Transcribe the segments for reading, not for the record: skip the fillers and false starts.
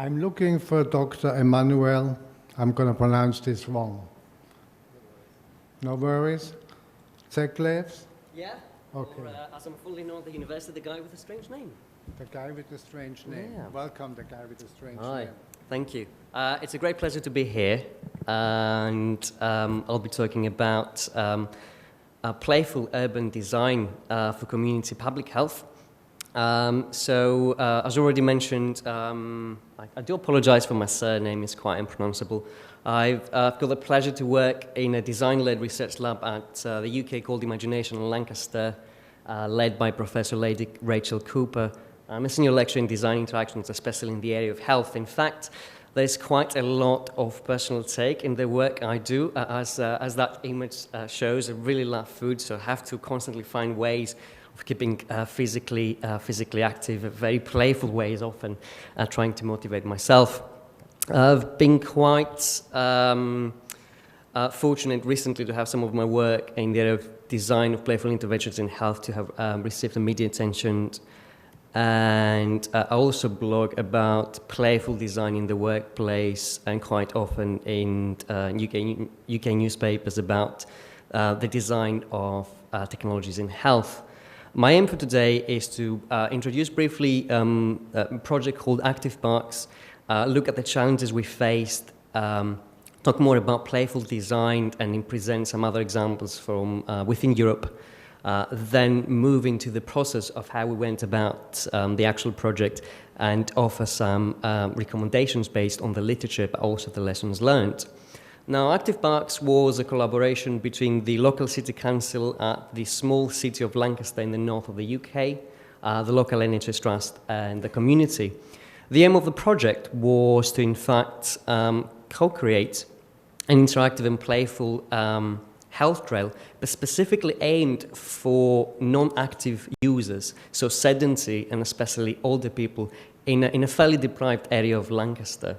I'm looking for Dr. Emmanuel. I'm going to pronounce this wrong. No worries. Tsekleves? Yeah. Okay. Or, as I'm fully known at the university, the guy with a strange name. The guy with the strange name. Yeah. Welcome, the guy with the strange Hi. name. Thank you. It's a great pleasure to be here, and I'll be talking about playful urban design for community public health. As already mentioned, I do apologize for my surname, it's quite unpronounceable. I've got the pleasure to work in a design-led research lab at the UK called Imagination in Lancaster, led by Professor Lady Rachel Cooper. I'm a senior lecturer in design interactions, especially in the area of health. In fact, there's quite a lot of personal take in the work I do. As that image shows, I really love food, so I have to constantly find ways of keeping physically active, very playful ways often, trying to motivate myself. I've been quite fortunate recently to have some of my work in the area of design of playful interventions in health to have received the media attention. And I also blog about playful design in the workplace and quite often in UK newspapers about the design of technologies in health. My aim for today is to introduce briefly a project called Active Parks, look at the challenges we faced, talk more about playful design and present some other examples from within Europe, then move into the process of how we went about the actual project and offer some recommendations based on the literature but also the lessons learned. Now, Active Parks was a collaboration between the local city council at the small city of Lancaster in the north of the UK, the local NHS Trust and the community. The aim of the project was to, in fact, co-create an interactive and playful health trail, but specifically aimed for non-active users, so sedentary and especially older people in a fairly deprived area of Lancaster.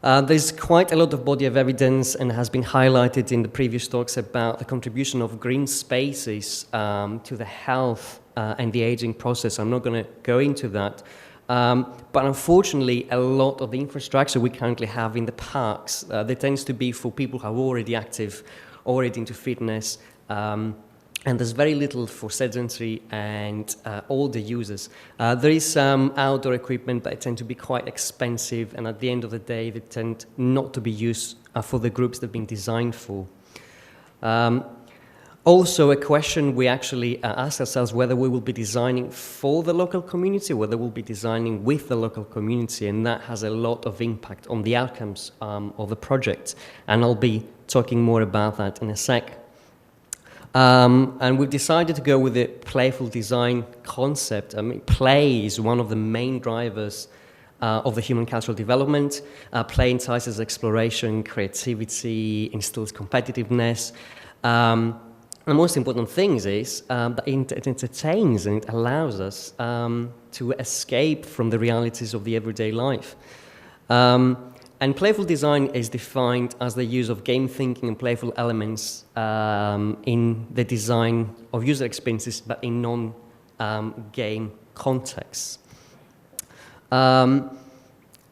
There's quite a lot of body of evidence and has been highlighted in the previous talks about the contribution of green spaces to the health and the aging process. I'm not going to go into that. But unfortunately, a lot of the infrastructure we currently have in the parks, there tends to be for people who are already active, already into fitness, and there's very little for sedentary and older users. There is some outdoor equipment, but it tends to be quite expensive, and at the end of the day, they tend not to be used for the groups they've been designed for. Also, a question we actually ask ourselves whether we will be designing for the local community, whether we'll be designing with the local community, and that has a lot of impact on the outcomes of the project. And I'll be talking more about that in a sec. And we've decided to go with the playful design concept. I mean, play is one of the main drivers of the human cultural development. Play entices exploration, creativity, instills competitiveness. The most important thing is that it entertains and it allows us to escape from the realities of the everyday life. And playful design is defined as the use of game thinking and playful elements in the design of user experiences, but in non-game contexts. I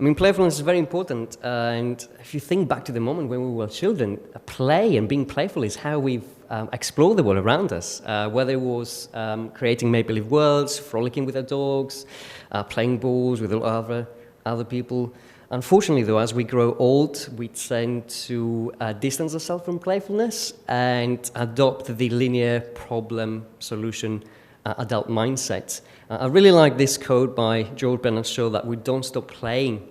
mean, playfulness is very important, and if you think back to the moment when we were children, play and being playful is how we've explored the world around us, whether it was creating make-believe worlds, frolicking with our dogs, playing balls with other people. Unfortunately, though, as we grow old, we tend to distance ourselves from playfulness and adopt the linear problem solution adult mindset. I really like this quote by George Bernard Shaw that we don't stop playing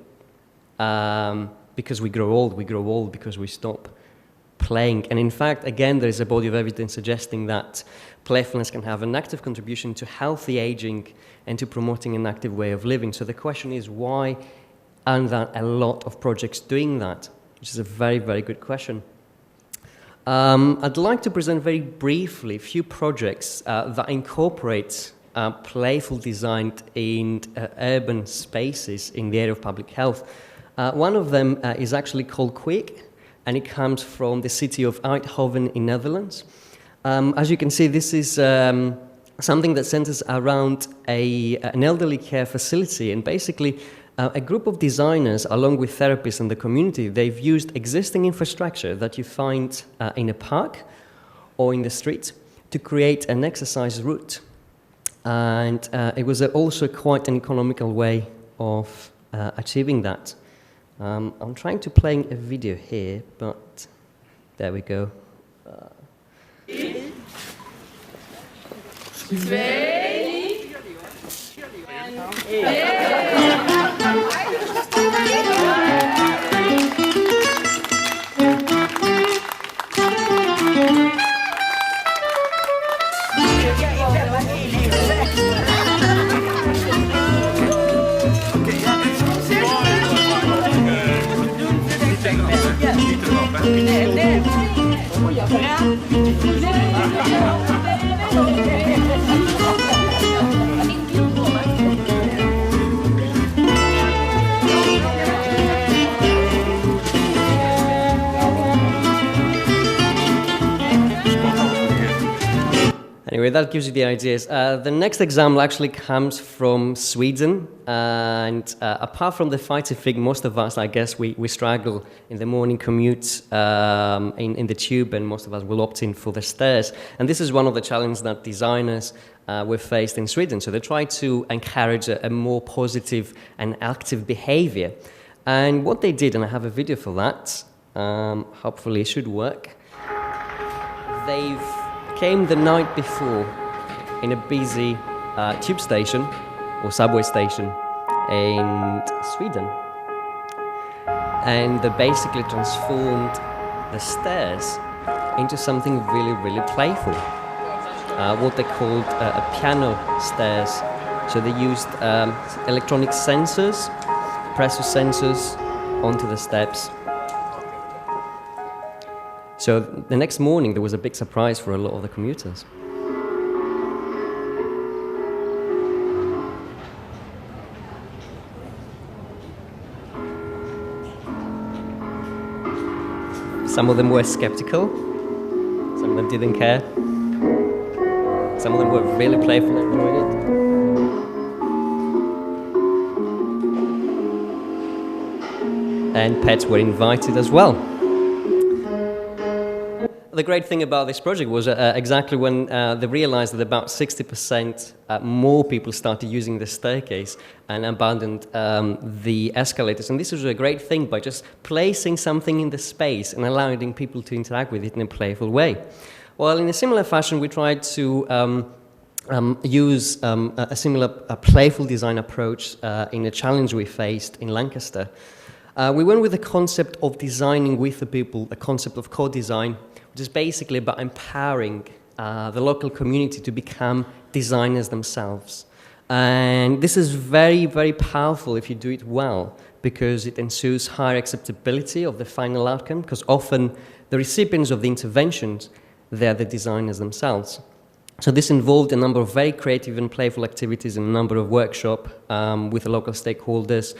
because we grow old because we stop playing. And in fact, again, there is a body of evidence suggesting that playfulness can have an active contribution to healthy aging and to promoting an active way of living. So the question is, why aren't there a lot of projects doing that? Which is a very, very good question. I'd like to present very briefly a few projects that incorporate playful design in urban spaces in the area of public health. One of them is actually called Quick, and it comes from the city of Eindhoven in Netherlands. As you can see, this is a something that centers around an elderly care facility. And basically, a group of designers, along with therapists in the community, they've used existing infrastructure that you find in a park or in the street to create an exercise route. And it was also quite an economical way of achieving that. I'm trying to play a video here, but there we go. Anyway, that gives you the ideas. The next example actually comes from Sweden, and apart from the fighter thing, most of us, I guess, we struggle in the morning commute in the tube, and most of us will opt in for the stairs. And this is one of the challenges that designers were faced in Sweden. So they try to encourage a more positive and active behavior. And what they did, and I have a video for that, hopefully it should work, they've came the night before in a busy tube station or subway station in Sweden, and they basically transformed the stairs into something really, really playful, what they called a piano stairs. So they used electronic sensors, pressure sensors onto the steps. So the next morning, there was a big surprise for a lot of the commuters. Some of them were skeptical, some of them didn't care, some of them were really playful and enjoyed it. And pets were invited as well. The great thing about this project was exactly when they realized that about 60% more people started using the staircase and abandoned the escalators. And this was a great thing by just placing something in the space and allowing people to interact with it in a playful way. Well, in a similar fashion, we tried to use a similar playful design approach in a challenge we faced in Lancaster. We went with the concept of designing with the people, the concept of co-design, which is basically about empowering the local community to become designers themselves. And this is very, very powerful if you do it well, because it ensures higher acceptability of the final outcome, because often the recipients of the interventions, they're the designers themselves. So this involved a number of very creative and playful activities and a number of workshops with the local stakeholders.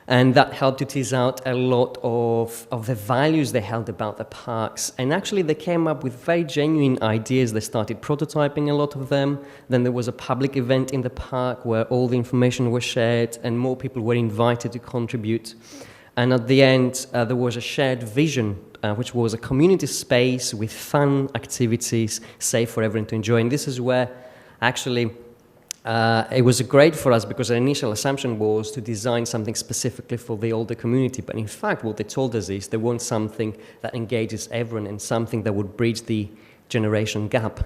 And that helped to tease out a lot of the values they held about the parks. And actually, they came up with very genuine ideas. They started prototyping a lot of them. Then there was a public event in the park where all the information was shared and more people were invited to contribute. And at the end, there was a shared vision, which was a community space with fun activities, safe for everyone to enjoy. And this is where actually it was great for us, because our initial assumption was to design something specifically for the older community. But in fact, what they told us is they want something that engages everyone and something that would bridge the generation gap.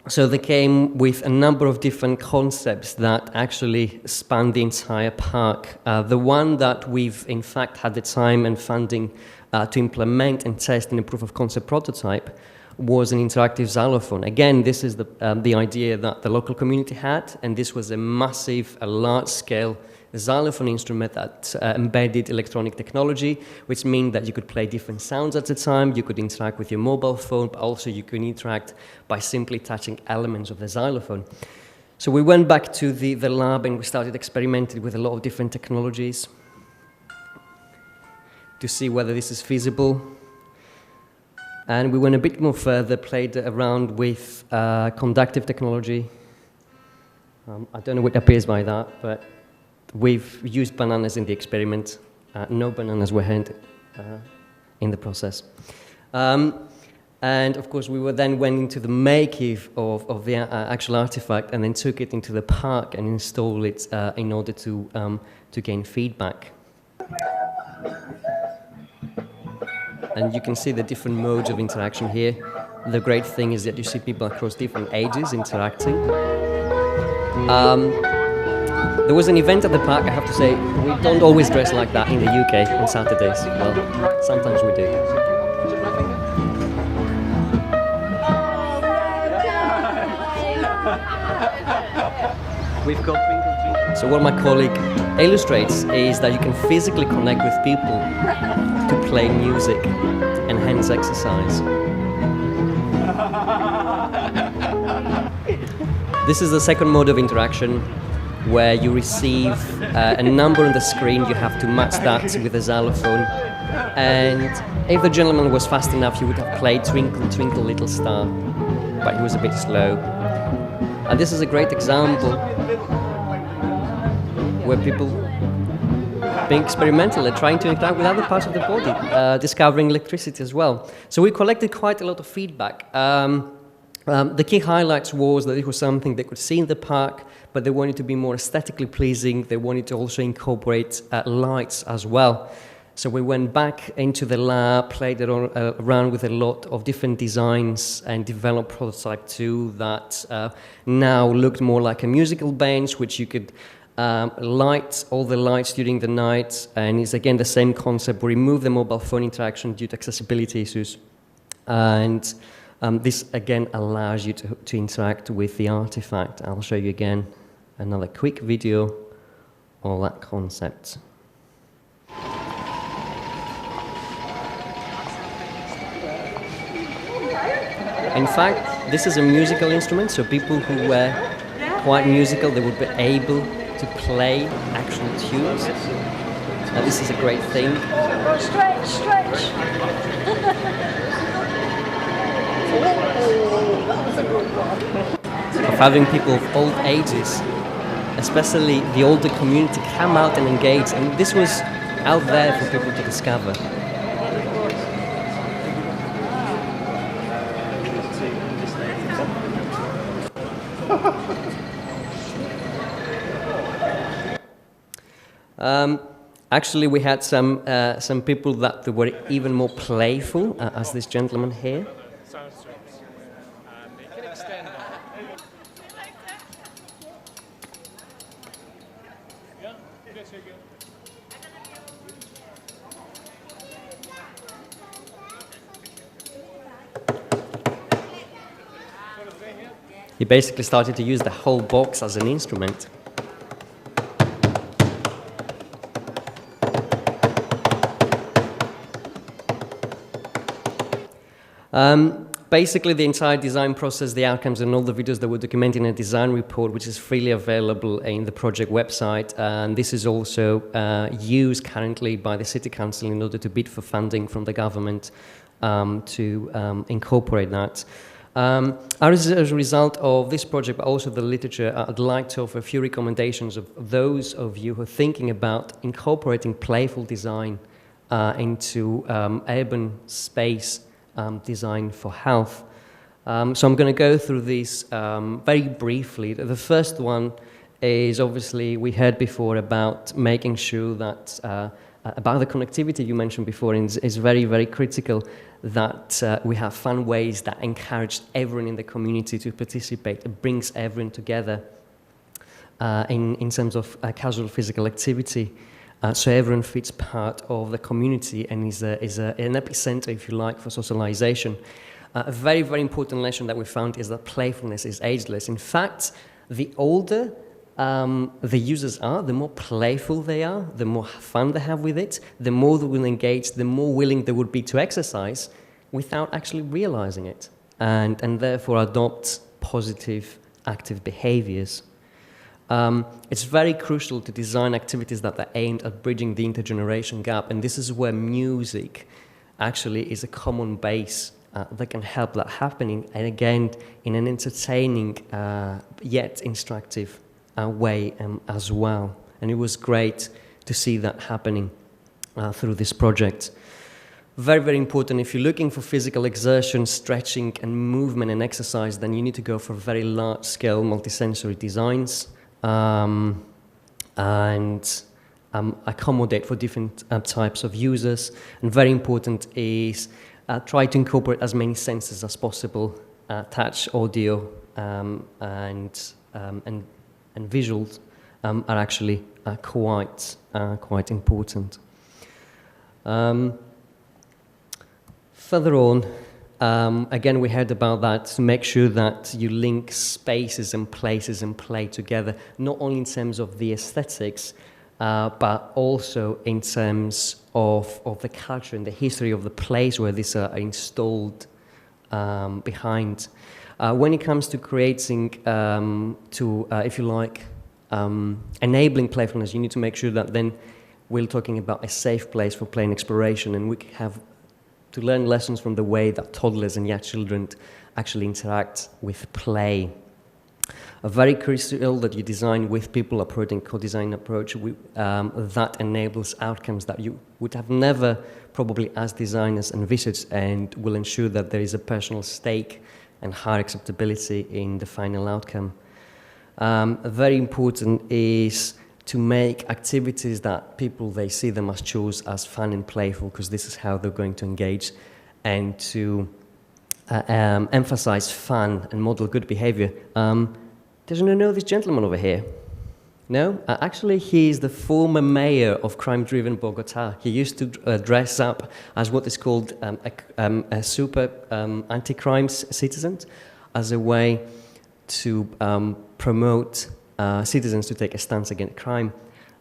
So they came with a number of different concepts that actually span the entire park. The one that we've in fact had the time and funding to implement and test in a proof of concept prototype was an interactive xylophone. Again, this is the idea that the local community had, and this was a massive, a large-scale xylophone instrument that embedded electronic technology, which means that you could play different sounds at a time, you could interact with your mobile phone, but also you could interact by simply touching elements of the xylophone. So we went back to the lab and we started experimenting with a lot of different technologies to see whether this is feasible. And we went a bit more further, played around with conductive technology. I don't know what appears by that, but we've used bananas in the experiment. No bananas were harmed in the process. And of course, we then went into the make-of of the actual artifact and then took it into the park and installed it in order to gain feedback. And you can see the different modes of interaction here. The great thing is that you see people across different ages interacting. There was an event at the park, I have to say, we don't always dress like that in the UK on Saturdays. Well, sometimes we do. We've got Twinkle Twinkle. So what my colleague illustrates is that you can physically connect with people to play music and hence exercise. This is the second mode of interaction where you receive a number on the screen. You have to match that with a xylophone. And if the gentleman was fast enough, he would have played Twinkle, Twinkle, Little Star, but he was a bit slow. And this is a great example where people being experimental and trying to interact with other parts of the body, discovering electricity as well. So we collected quite a lot of feedback. The key highlights was that it was something they could see in the park, but they wanted to be more aesthetically pleasing. They wanted to also incorporate lights as well. So we went back into the lab, played around with a lot of different designs and developed prototype 2 that now looked more like a musical bench, which you could light all the lights during the night. And it's again the same concept. We remove the mobile phone interaction due to accessibility issues. And this again allows you to interact with the artifact. I'll show you again another quick video of that concept. In fact, this is a musical instrument, so people who were quite musical, they would be able to play actual tunes. This is a great thing. Stretch, stretch. Of having people of all ages, especially the older community, come out and engage, and this was out there for people to discover. Actually, we had some people that were even more playful, as this gentleman here. He basically started to use the whole box as an instrument. Basically, the entire design process, the outcomes, and all the videos that were documented in a design report, which is freely available in the project website. And this is also used currently by the City Council in order to bid for funding from the government to incorporate that. As a result of this project, but also the literature, I'd like to offer a few recommendations of those of you who are thinking about incorporating playful design into urban space design for health. So I'm going to go through these very briefly. The first one is obviously we heard before about making sure that about the connectivity you mentioned before is very, very critical, that we have fun ways that encourage everyone in the community to participate. It brings everyone together in terms of casual physical activity. So everyone feels part of the community and is an epicenter, if you like, for socialization. A very, very important lesson that we found is that playfulness is ageless. In fact, the older the users are, the more playful they are, the more fun they have with it, the more they will engage, the more willing they would be to exercise without actually realizing it, and therefore adopt positive, active behaviors. It's very crucial to design activities that are aimed at bridging the intergeneration gap, and this is where music actually is a common base that can help that happening, and again, in an entertaining yet instructive way as well. And it was great to see that happening through this project. Very, very important. If you're looking for physical exertion, stretching, and movement and exercise, then you need to go for very large-scale multisensory designs and accommodate for different types of users. And very important is try to incorporate as many senses as possible. Touch, audio, and visuals are actually quite important. Further on, again, we heard about that, to make sure that you link spaces and places and play together, not only in terms of the aesthetics, but also in terms of the culture and the history of the place where these are installed behind. When it comes to creating, if you like, enabling playfulness, you need to make sure that then we're talking about a safe place for play and exploration, and we have to learn lessons from the way that toddlers and young children actually interact with play. A very crucial that you design with people, approaching co-design approach that enables outcomes that you would have never probably as designers envisaged, and will ensure that there is a personal stake and high acceptability in the final outcome. Very important is to make activities that people, they see them as chores, as fun and playful, because this is how they're going to engage, and to emphasize fun and model good behavior. Does anyone know this gentleman over here? No? Actually, he is the former mayor of crime-driven Bogota. He used to dress up as what is called a super anti-crime citizen, as a way to promote citizens to take a stance against crime.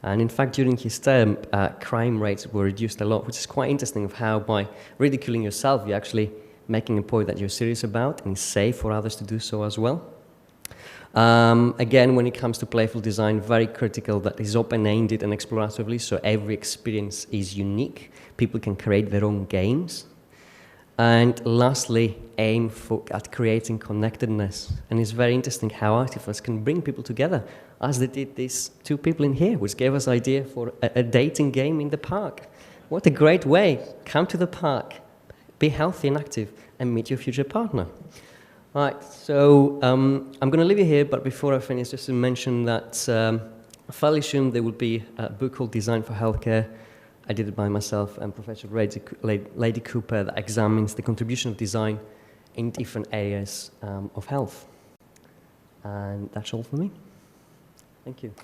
And in fact, during his term, crime rates were reduced a lot, which is quite interesting, of how by ridiculing yourself, you're actually making a point that you're serious about and it's safe for others to do so as well. Again, when it comes to playful design, very critical that it's open-ended and exploratively, so every experience is unique. People can create their own games. And lastly, aim at creating connectedness. And it's very interesting how artifacts can bring people together, as they did these two people in here, which gave us idea for a dating game in the park. What a great way. Come to the park, be healthy and active, and meet your future partner. All right, so I'm going to leave you here, but before I finish, just to mention that fairly soon there will be a book called Design for Healthcare. I did it by myself, and Professor Lady Cooper, that examines the contribution of design in different areas of health. And that's all for me. Thank you.